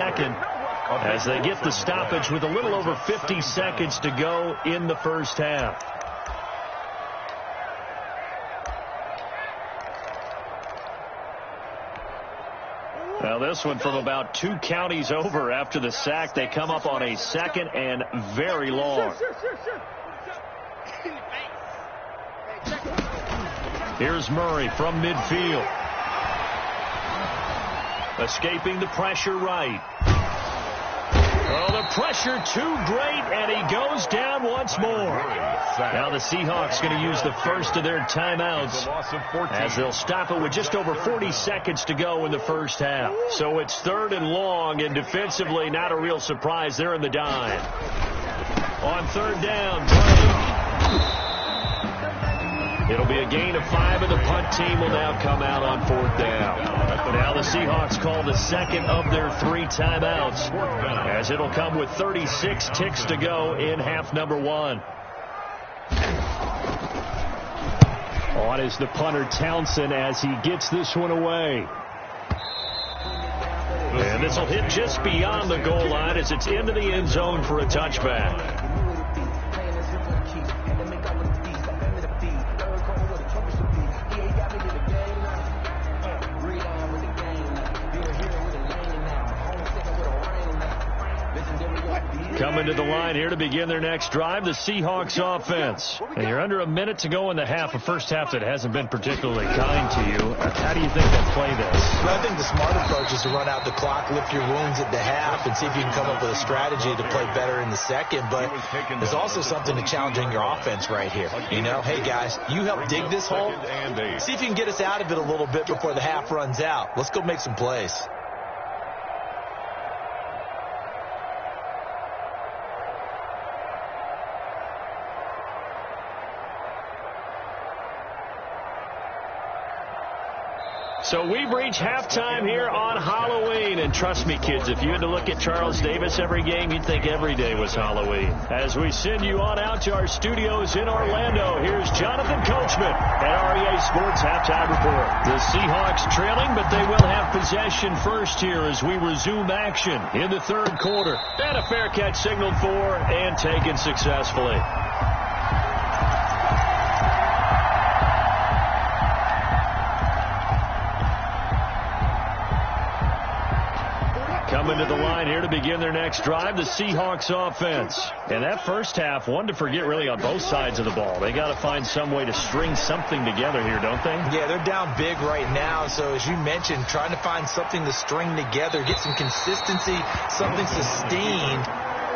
second as they get the stoppage with a little over 50 seconds to go in the first half. Now this one from about 2 counties over after the sack. They come up on a 2nd and very long. Here's Murray from midfield. Escaping the pressure right. Oh, the pressure too great, and he goes down once more. Now the Seahawks going to use the first of their timeouts as they'll stop it with just over 40 seconds to go in the first half. So it's 3rd and long, and defensively not a real surprise. They're in the dime. On 3rd down, Drake. It'll be a gain of 5, and the punt team will now come out on 4th down. Now the Seahawks call the 2nd of their 3 timeouts, as it'll come with 36 ticks to go in half number 1. On is the punter Townsend as he gets this one away. And this will hit just beyond the goal line as it's into the end zone for a touchback. Coming to the line here to begin their next drive, the Seahawks offense. And you're under a minute to go in the half, a first half that hasn't been particularly kind to you. How do you think they'll play this? Well, I think the smart approach is to run out the clock, lift your wounds at the half, and see if you can come up with a strategy to play better in the second. But there's also something to challenging your offense right here. You know, hey, guys, you help dig this hole. See if you can get us out of it a little bit before the half runs out. Let's go make some plays. So we've reached halftime here on Halloween. And trust me, kids, if you had to look at Charles Davis every game, you'd think every day was Halloween. As we send you on out to our studios in Orlando, here's Jonathan Coachman at REA Sports Halftime Report. The Seahawks trailing, but they will have possession first here as we resume action in the 3rd quarter. And a fair catch signaled for and taken successfully. Coming to the line here to begin their next drive, the Seahawks offense. And that first half, one to forget really on both sides of the ball. They got to find some way to string something together here, don't they? Yeah, they're down big right now. So as you mentioned, trying to find something to string together, get some consistency, something sustained,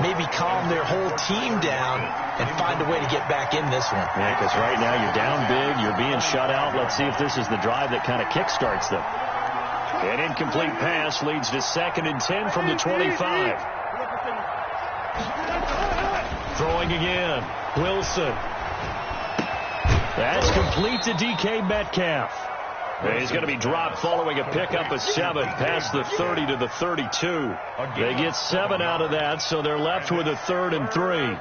maybe calm their whole team down and find a way to get back in this one. Yeah, because right now you're down big, you're being shut out. Let's see if this is the drive that kind of kickstarts them. An incomplete pass leads to 2nd and 10 from the 25. Throwing again. Wilson. That's complete to DK Metcalf. And he's going to be dropped following a pickup of 7 past the 30 to the 32. They get 7 out of that, so they're left with a 3rd and 3.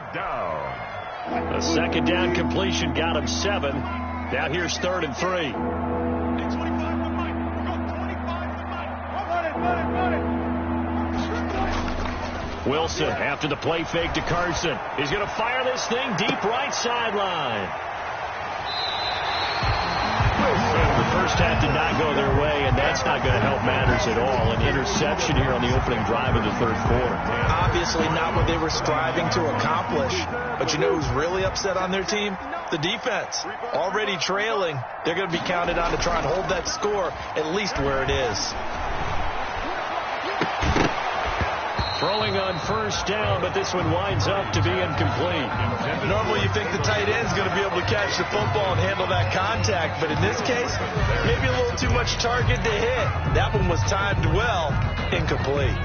A 2nd down completion got him 7. Now here's 3rd and 3. Wilson, after the play fake to Carson, he's going to fire this thing deep right sideline. The first half did not go their way, and that's not going to help matters at all. An interception here on the opening drive of the 3rd quarter. Obviously not what they were striving to accomplish. But you know who's really upset on their team? The defense. Already trailing. They're going to be counted on to try and hold that score at least where it is. Throwing on first down, but this one winds up to be incomplete. Normally you think the tight end's going to be able to catch the football and handle that contact, but in this case, maybe a little too much target to hit. That one was timed well. Incomplete.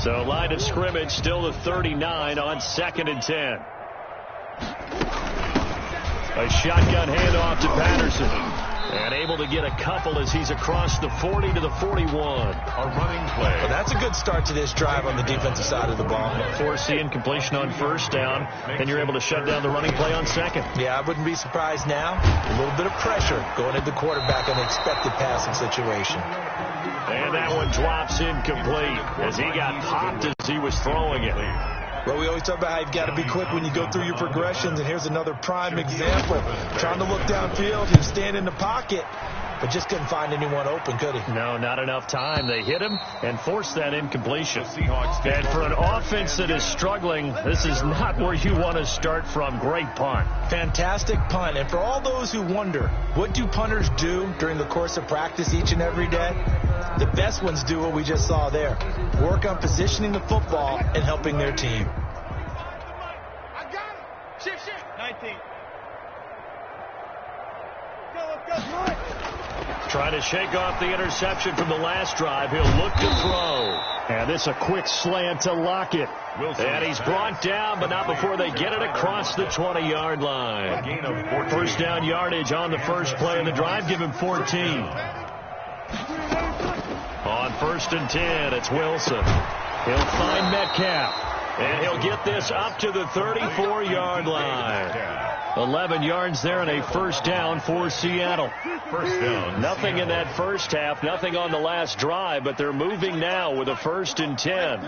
So line of scrimmage still the 39 on 2nd and 10. A shotgun handoff to Patterson. And able to get a couple as he's across the 40 to the 41. A running play. Well, that's a good start to this drive on the defensive side of the ball. Force the incompletion on first down, and you're able to shut down the running play on second. Yeah, I wouldn't be surprised now. A little bit of pressure going into the quarterback on the expected passing situation. And that one drops incomplete as he got popped as he was throwing it. Well, we always talk about how you've got to be quick when you go through your progressions, and here's another prime example. Trying to look downfield, he was standing in the pocket, but just couldn't find anyone open, could he? No, not enough time. They hit him and forced that incompletion. And for an offense that is struggling, this is not where you want to start from. Great punt. Fantastic punt. And for all those who wonder, what do punters do during the course of practice each and every day? The best ones do what we just saw there. Work on positioning the football and helping their team. I got it. Shift. 19. Trying to shake off the interception from the last drive. He'll look to throw. And this a quick slant to Lockett. And he's brought down, but not before they get it across the 20-yard line. First down yardage on the first play of the drive. Give him 14. On 1st and 10, it's Wilson. He'll find Metcalf. And he'll get this up to the 34-yard line. 11 yards there and a first down for Seattle. First down. Nothing in that first half, nothing on the last drive, but they're moving now with a 1st and 10.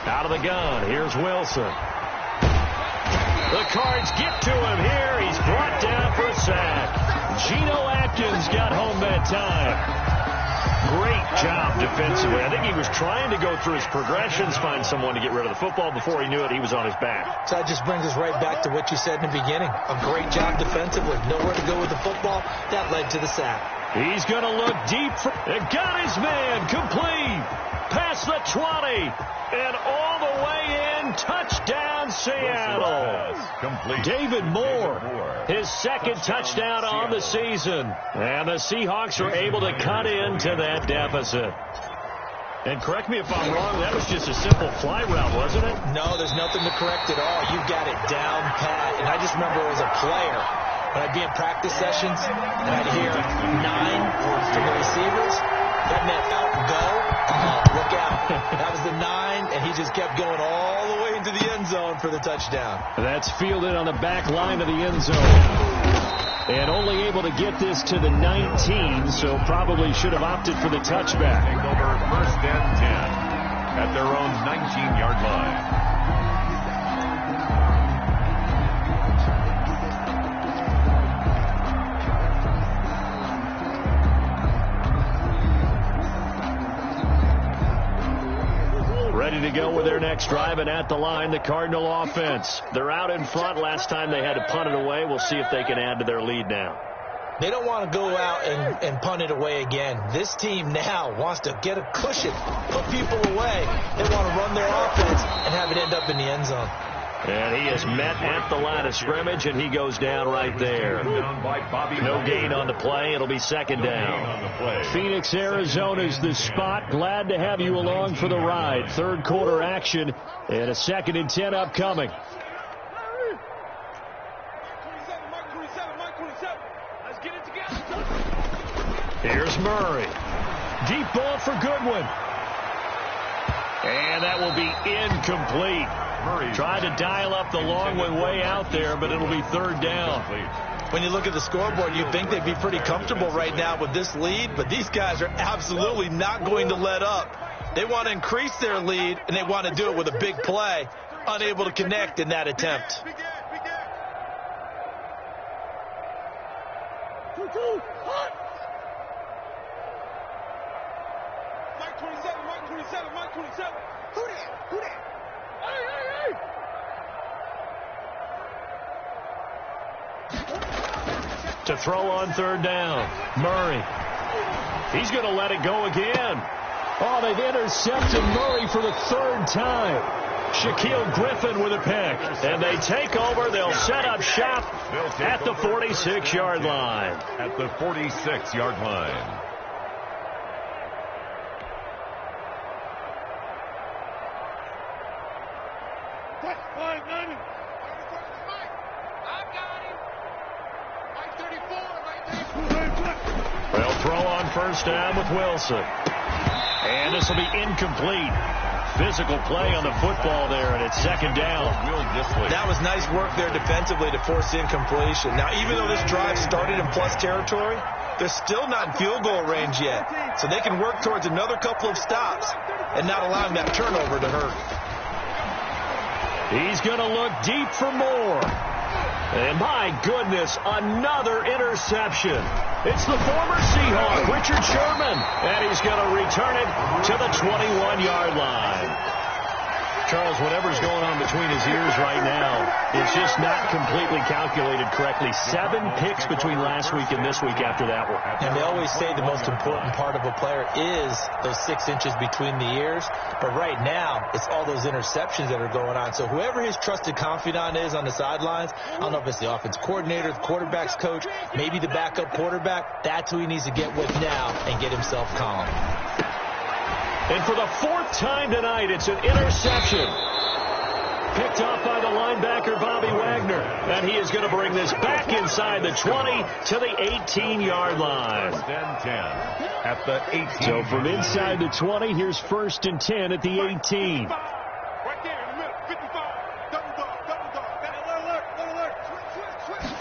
Out of the gun, here's Wilson. The Cards get to him here. He's brought down for a sack. Geno Atkins got home that time. Great job defensively. I think he was trying to go through his progressions, find someone to get rid of the football. Before he knew it, he was on his back. So that just brings us right back to what you said in the beginning. A great job defensively. Nowhere to go with the football. That led to the sack. He's going to look deep. It got his man complete. Past the 20. And all the way in. Touchdown, Seattle. Complete. David Moore, his second touchdown on the season. And the Seahawks are able to cut into that deficit. And correct me if I'm wrong, that was just a simple fly route, wasn't it? No, there's nothing to correct at all. You got it down pat. And I just remember as a player, when I'd be in practice sessions, and I'd hear 9 from the receivers, that meant out, go, look out. That was the 9, and he just kept going all the way into the end zone for the touchdown. That's fielded on the back line of the end zone. And only able to get this to the 19, so probably should have opted for the touchback. Take over 1st and 10 at their own 19-yard line. Ready to go with their next drive, and at the line, the Cardinal offense. They're out in front. Last time they had to punt it away. We'll see if they can add to their lead now. They don't want to go out and punt it away again. This team now wants to get a cushion, put people away. They want to run their offense and have it end up in the end zone. And he is met at the line of scrimmage, and he goes down right there. No gain on the play. It'll be second down. Phoenix, Arizona is the spot. Glad to have you along for the ride. Third quarter action and a 2nd and 10 upcoming. Here's Murray. Deep ball for Goodwin. And that will be incomplete. Tried to dial up the long one way out there, but it'll be 3rd down. When you look at the scoreboard, you'd think they'd be pretty comfortable right now with this lead, but these guys are absolutely not going to let up. They want to increase their lead, and they want to do it with a big play. Unable to connect in that attempt. Mike 27. Who that? To throw on 3rd down. Murray. He's going to let it go again. Oh, they've intercepted Murray for the 3rd time. Shaquille Griffin with a pick. And they take over. They'll set up shop at the 46-yard line. At the 46-yard line. I've got him. Throw on first down with Wilson. And this will be incomplete. Physical play on the football there, and it's second down. That was nice work there defensively to force incompletion. Now, even though this drive started in plus territory, they're still not in field goal range yet. So they can work towards another couple of stops and not allowing that turnover to hurt. He's going to look deep for more. And my goodness, another interception. It's the former Seahawk, Richard Sherman, and he's going to return it to the 21-yard line. Charles, whatever's going on between his ears right now, it's just not completely calculated correctly. 7 picks between last week and this week after that one. And they always say the most important part of a player is those 6 inches between the ears. But right now, it's all those interceptions that are going on. So whoever his trusted confidant is on the sidelines, I don't know if it's the offense coordinator, the quarterback's coach, maybe the backup quarterback, that's who he needs to get with now and get himself calm. And for the 4th time tonight, it's an interception. Picked off by the linebacker, Bobby Wagner. And he is going to bring this back inside the 20 to the 18-yard line. 10 at the 18. So from inside the 20, here's 1st and 10 at the 18. Right there in the middle, 55. Double dog. Alert. Switch.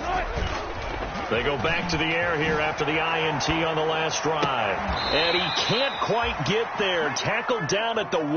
They go back to the air here after the INT on the last drive. And he can't quite get there. Tackled down at the 1.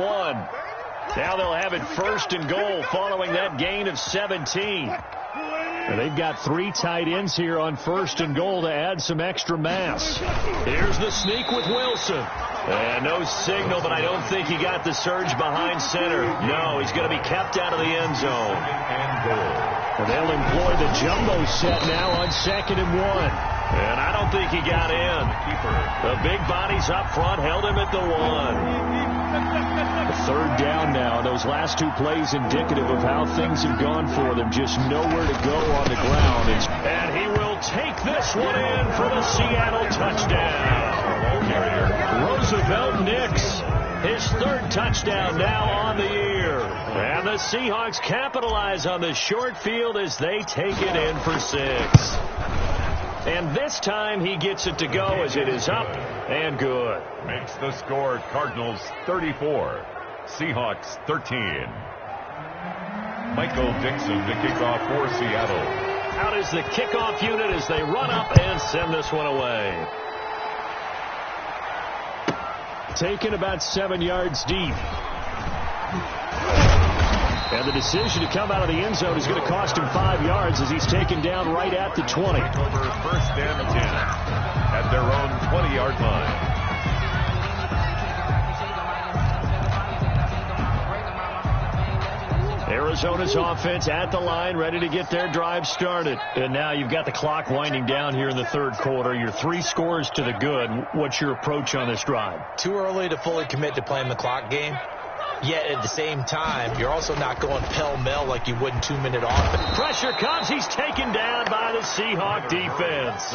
Now they'll have it 1st and goal following that gain of 17. And they've got 3 tight ends here on 1st and goal to add some extra mass. Here's the sneak with Wilson. And no signal, but I don't think he got the surge behind center. No, he's going to be kept out of the end zone. And they'll employ the jumbo set now on 2nd and 1. And I don't think he got in. The big bodies up front held him at the 1. 3rd down now. Those last 2 plays indicative of how things have gone for them. Just nowhere to go on the ground. And he will take this one in for the Seattle touchdown. Roosevelt Nix, his 3rd touchdown now on the year. And the Seahawks capitalize on the short field as they take it in for 6. And this time he gets it to go as it is up and good. Makes the score Cardinals 34, Seahawks 13. Michael Dixon to kick off for Seattle. Out is the kickoff unit as they run up and send this one away. Taken about 7 yards deep. And the decision to come out of the end zone is going to cost him 5 yards as he's taken down right at the 20. Over 1st and 10 at their own 20-yard line. Arizona's offense at the line, ready to get their drive started. And now you've got the clock winding down here in the 3rd quarter. You're 3 scores to the good. What's your approach on this drive? Too early to fully commit to playing the clock game. Yet at the same time, you're also not going pell-mell like you would in 2-minute offense. Pressure comes. He's taken down by the Seahawk defense.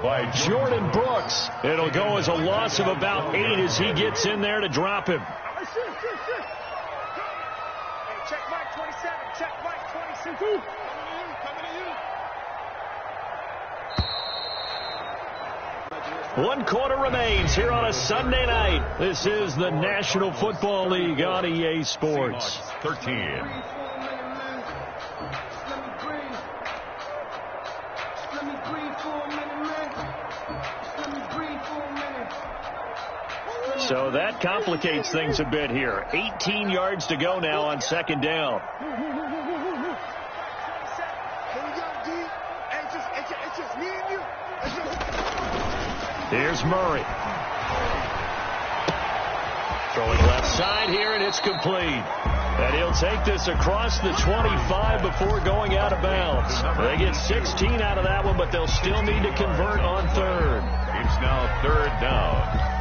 By Jordan Brooks. It'll go as a loss of about 8 as he gets in there to drop him. Check Mike 27. Check Mike 26. Coming to you. 1 quarter remains here on a Sunday night. This is the National Football League on EA Sports. 13. So that complicates things a bit here. 18 yards to go now on 2nd down. Here's Murray. Throwing left side here, and it's complete. And he'll take this across the 25 before going out of bounds. They get 16 out of that one, but they'll still need to convert on 3rd. It's now 3rd down.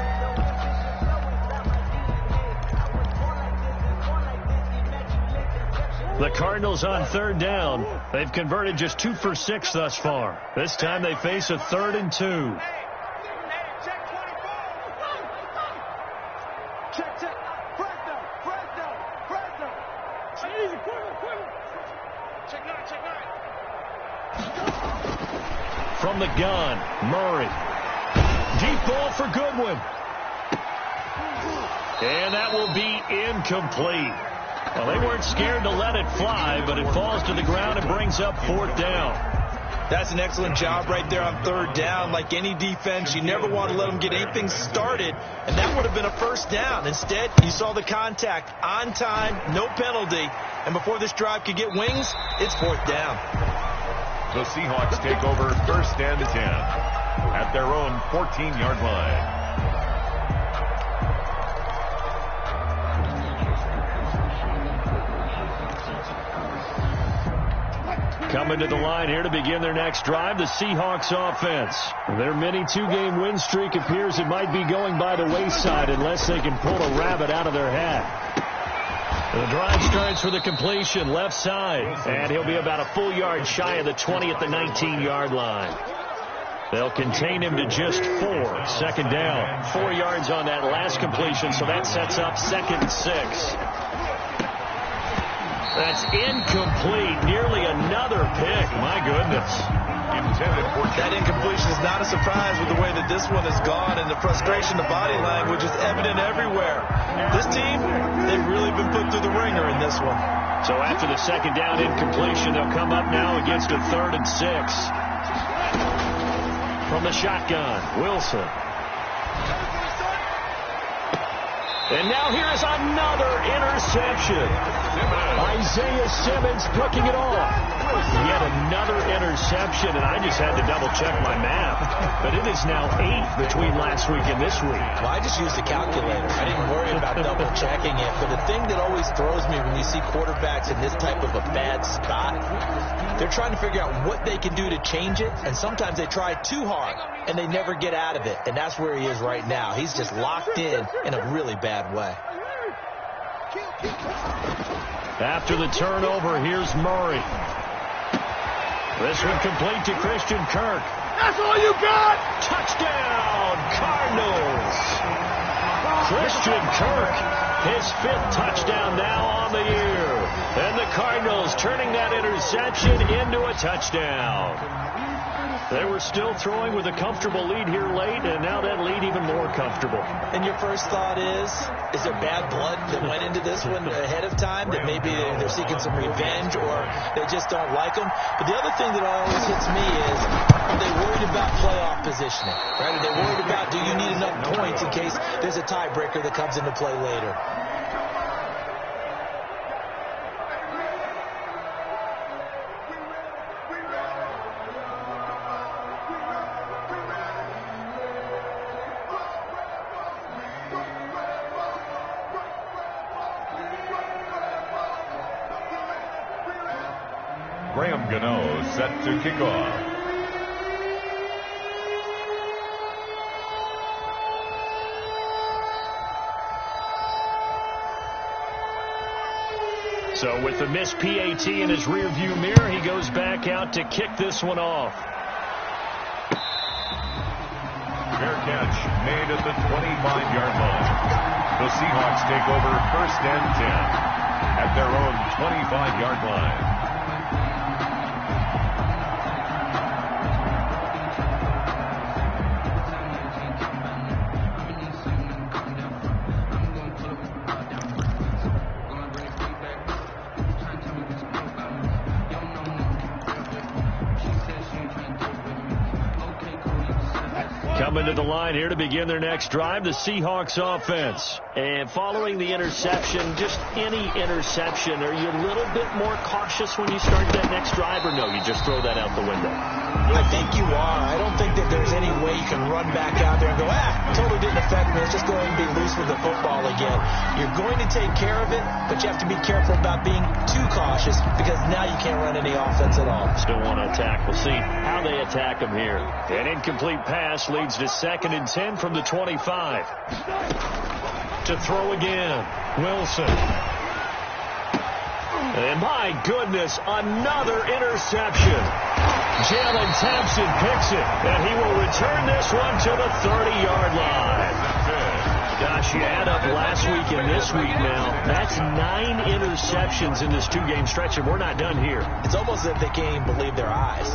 The Cardinals on 3rd down. They've converted just 2 for 6 thus far. This time they face a 3rd and 2. From the gun, Murray. Deep ball for Goodwin. And that will be incomplete. Well, they weren't scared to let it fly, but it falls to the ground and brings up 4th down. That's an excellent job right there on 3rd down. Like any defense, you never want to let them get anything started, and that would have been a 1st down. Instead, you saw the contact on time, no penalty, and before this drive could get wings, it's 4th down. The Seahawks take over 1st and 10 at their own 14-yard line. Coming to the line here to begin their next drive, the Seahawks offense. Their mini 2-game win streak appears it might be going by the wayside unless they can pull a rabbit out of their hat. The drive starts with a completion left side, and he'll be about a full yard shy of the 20 at the 19-yard line. They'll contain him to just 4. 2nd down. 4 yards on that last completion, so that sets up 2nd and 6. That's incomplete. Nearly another pick. My goodness. That incompletion is not a surprise with the way that this one has gone, and the frustration, the body language is evident everywhere. This team, they've really been put through the ringer in this one. So after the 2nd down incompletion, they'll come up now against a 3rd and 6. From the shotgun, Wilson. And now here's another interception. Isaiah Simmons picking it off. Yet another interception, and I just had to double-check my math. But it is now 8 between last week and this week. Well, I just used the calculator. I didn't worry about double-checking it. But the thing that always throws me when you see quarterbacks in this type of a bad spot, they're trying to figure out what they can do to change it, and sometimes they try too hard, and they never get out of it. And that's where he is right now. He's just locked in a really bad way. After the turnover, here's Murray. This one complete to Christian Kirk. That's all you got? Touchdown, Cardinals. Christian Kirk, his 5th touchdown now on the year. And the Cardinals turning that interception into a touchdown. They were still throwing with a comfortable lead here late, and now that lead even more comfortable. And your first thought is there bad blood that went into this one ahead of time, that maybe they're seeking some revenge or they just don't like them? But the other thing that always hits me is, are they worried about playoff positioning? Right? Are they worried about, do you need enough points in case there's a tiebreaker that comes into play later? Graham Gano set to kick off. So with the missed PAT in his rearview mirror, he goes back out to kick this one off. Fair catch made at the 25-yard line. The Seahawks take over 1st and 10 at their own 25-yard line. Coming to the line here to begin their next drive, the Seahawks offense. And following the interception, just any interception, are you a little bit more cautious when you start that next drive, or no, you just throw that out the window? I think you are. I don't think that there's any way you can run back out there and go, totally didn't affect me. Let's just go ahead and be loose with the football again. You're going to take care of it, but you have to be careful about being too cautious because now you can't run any offense at all. Still want to attack. We'll see how they attack them here. An incomplete pass leads to 2nd and 10 from the 25. To throw again, Wilson. And my goodness, another interception. Jalen Thompson picks it, and he will return this one to the 30-yard line. Gosh, you add up last week and this week now. That's 9 interceptions in this 2-game stretch, and we're not done here. It's almost as if they can't even believe their eyes.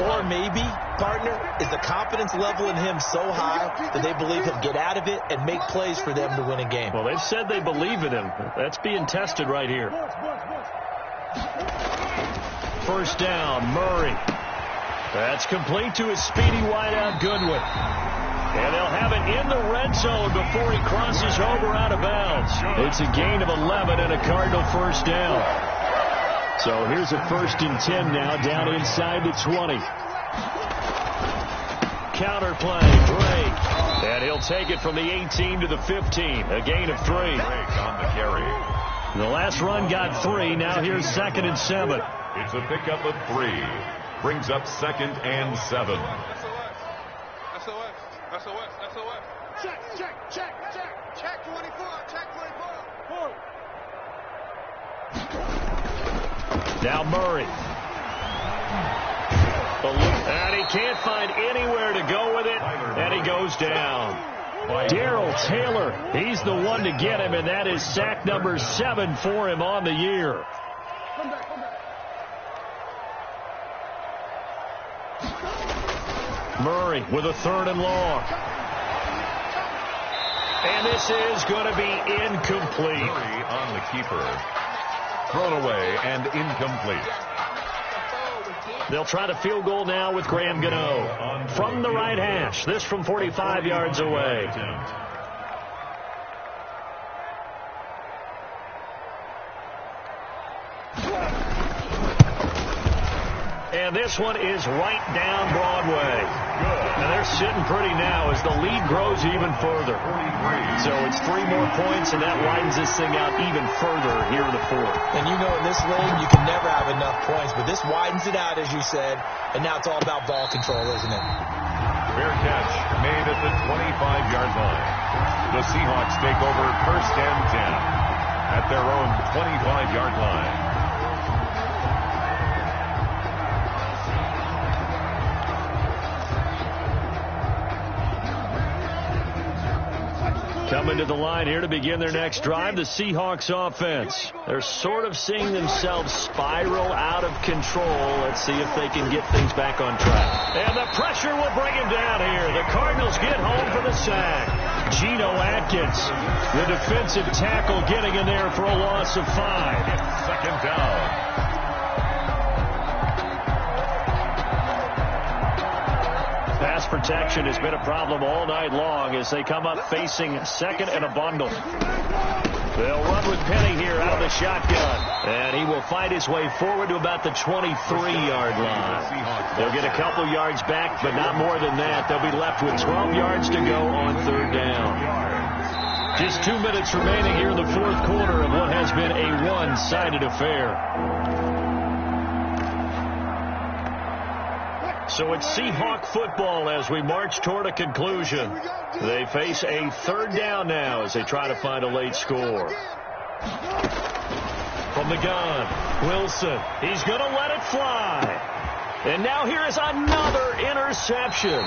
Or maybe, partner, is the confidence level in him so high that they believe he'll get out of it and make plays for them to win a game. Well, they've said they believe in him. That's being tested right here. First down, Murray. That's complete to his speedy wideout, Goodwin. And they'll have it in the red zone before he crosses over out of bounds. It's a gain of 11 and a Cardinal first down. So here's a 1st and 10 now, down inside the 20. Counter play, Drake. And he'll take it from the 18 to the 15. A gain of 3. Drake on the carry. The last run got 3. Now here's 2nd and 7. It's a pickup of 3. Brings up 2nd and 7. SOS. Check 24. Now Murray. And he can't find anywhere to go with it, and he goes down. Darrell Taylor, he's the one to get him, and that is sack number 7 for him on the year. Murray with a 3rd and long. And this is going to be incomplete. Murray on the keeper. Thrown away and incomplete. They'll try to field goal now with Graham Gano from the right hash. This from 45 yards away. And this one is right down Broadway. And they're sitting pretty now as the lead grows even further. So it's 3 more points, and that widens this thing out even further here in the 4th. And you know, in this league, you can never have enough points, but this widens it out, as you said, and now it's all about ball control, isn't it? Fair catch made at the 25-yard line. The Seahawks take over 1st and 10 at their own 25-yard line. Coming to the line here to begin their next drive, the Seahawks offense. They're sort of seeing themselves spiral out of control. Let's see if they can get things back on track. And the pressure will bring him down here. The Cardinals get home for the sack. Geno Atkins, the defensive tackle, getting in there for a loss of 5. 2nd down. Pass protection has been a problem all night long as they come up facing 2nd and a bundle. They'll run with Penny here out of the shotgun. And he will fight his way forward to about the 23-yard line. They'll get a couple yards back, but not more than that. They'll be left with 12 yards to go on 3rd down. Just 2 minutes remaining here in the 4th quarter of what has been a one-sided affair. So it's Seahawk football as we march toward a conclusion. They face a 3rd down now as they try to find a late score. From the gun, Wilson. He's going to let it fly. And now here is another interception.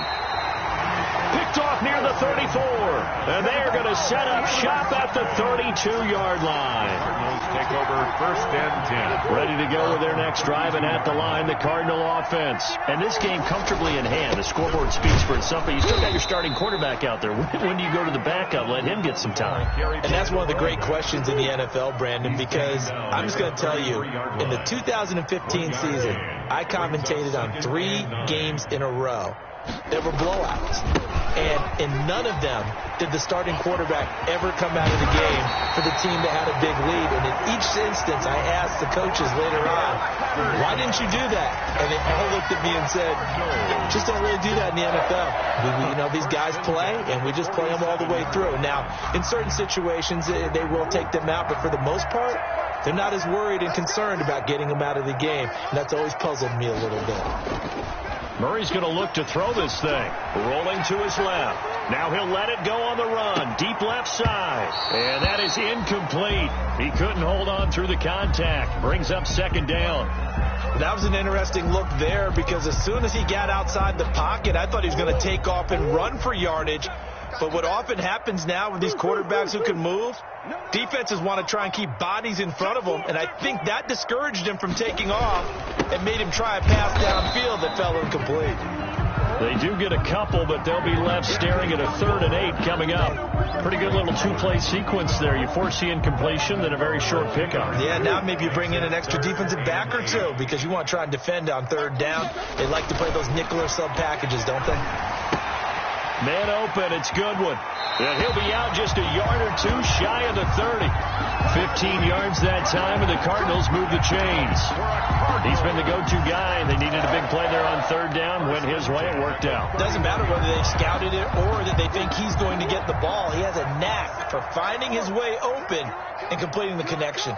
Picked off near the 34. And they're going to set up shop at the 32-yard line. Cardinals take over 1st and 10. Ready to go with their next drive, and at the line, the Cardinal offense. And this game comfortably in hand. The scoreboard speaks for itself, but you still got your starting quarterback out there. When do you go to the backup? Let him get some time. And that's one of the great questions in the NFL, Brandon, because I'm just going to tell you, in the 2015 season, I commentated on 3 games in a row. There were blowouts. And in none of them did the starting quarterback ever come out of the game for the team that had a big lead. And in each instance, I asked the coaches later on, why didn't you do that? And they all looked at me and said, just don't really do that in the NFL. These guys play, and we just play them all the way through. Now, in certain situations, they will take them out, but for the most part, they're not as worried and concerned about getting them out of the game. And that's always puzzled me a little bit. Murray's going to look to throw this thing. Rolling to his left. Now he'll let it go on the run. Deep left side. And that is incomplete. He couldn't hold on through the contact. Brings up 2nd down. That was an interesting look there because as soon as he got outside the pocket, I thought he was going to take off and run for yardage. But what often happens now with these quarterbacks who can move, defenses want to try and keep bodies in front of them, and I think that discouraged him from taking off and made him try a pass downfield that fell incomplete. They do get a couple, but they'll be left staring at a 3rd and 8 coming up. Pretty good little two-play sequence there. You force the incompletion, then a very short pickup. Yeah, now maybe you bring in an extra defensive back or two because you want to try and defend on 3rd down. They like to play those nickel or sub packages, don't they? Man open, it's Goodwin. And he'll be out just a yard or two shy of the 30. 15 yards that time, and the Cardinals move the chains. He's been the go-to guy. They needed a big play there on 3rd down. Went his way. It worked out. Doesn't matter whether they've scouted it or that they think he's going to get the ball. He has a knack for finding his way open and completing the connection.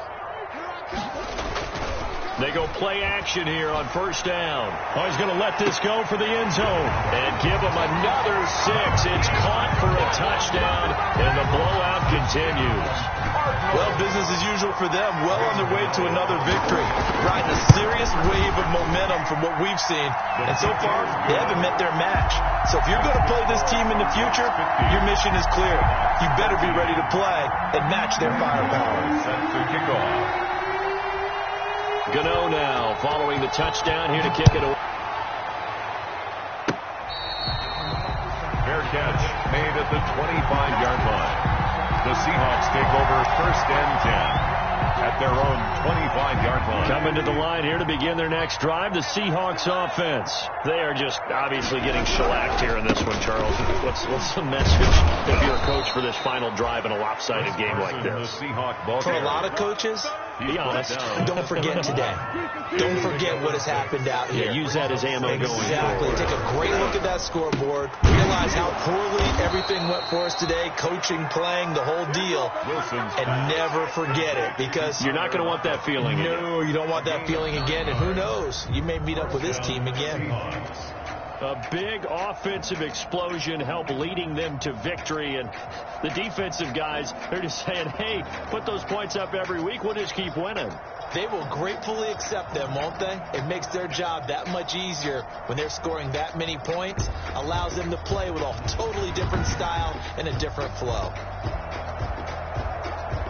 They go play action here on 1st down. Oh, he's going to let this go for the end zone and give him another 6. It's caught for a touchdown, and the blowout continues. Well, business as usual for them. Well on their way to another victory. Riding a serious wave of momentum from what we've seen. And so far, they haven't met their match. So if you're going to play this team in the future, your mission is clear. You better be ready to play and match their firepower. Set to kick off. Gano now following the touchdown here to kick it away. Fair catch made at the 25-yard line. The Seahawks take over 1st and 10 at their own 25-yard line. Coming to the line here to begin their next drive, the Seahawks offense. They are just obviously getting shellacked here in this one, Charles. What's the message if you're a coach for this final drive in a lopsided game like this? For a lot of coaches, be honest, don't forget today. Don't forget what has happened out here. Yeah, use that as ammo going forward. Exactly. Take a great look at that scoreboard. Realize how poorly everything went for us today. Coaching, playing, the whole deal. And never forget it because you're not going to want that feeling again. No, you don't want that feeling again. And who knows? You may meet up with this team again. A big offensive explosion helped leading them to victory. And the defensive guys, they're just saying, hey, put those points up every week. We'll just keep winning. They will gratefully accept them, won't they? It makes their job that much easier when they're scoring that many points. Allows them to play with a totally different style and a different flow.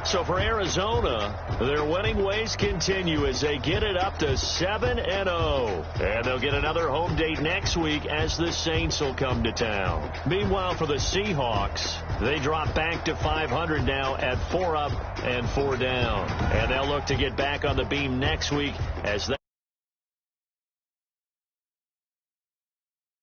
So for Arizona, their winning ways continue as they get it up to 7-0. And they'll get another home date next week as the Saints will come to town. Meanwhile, for the Seahawks, they drop back to 500 now at 4 up and 4 down. And they'll look to get back on the beam next week as they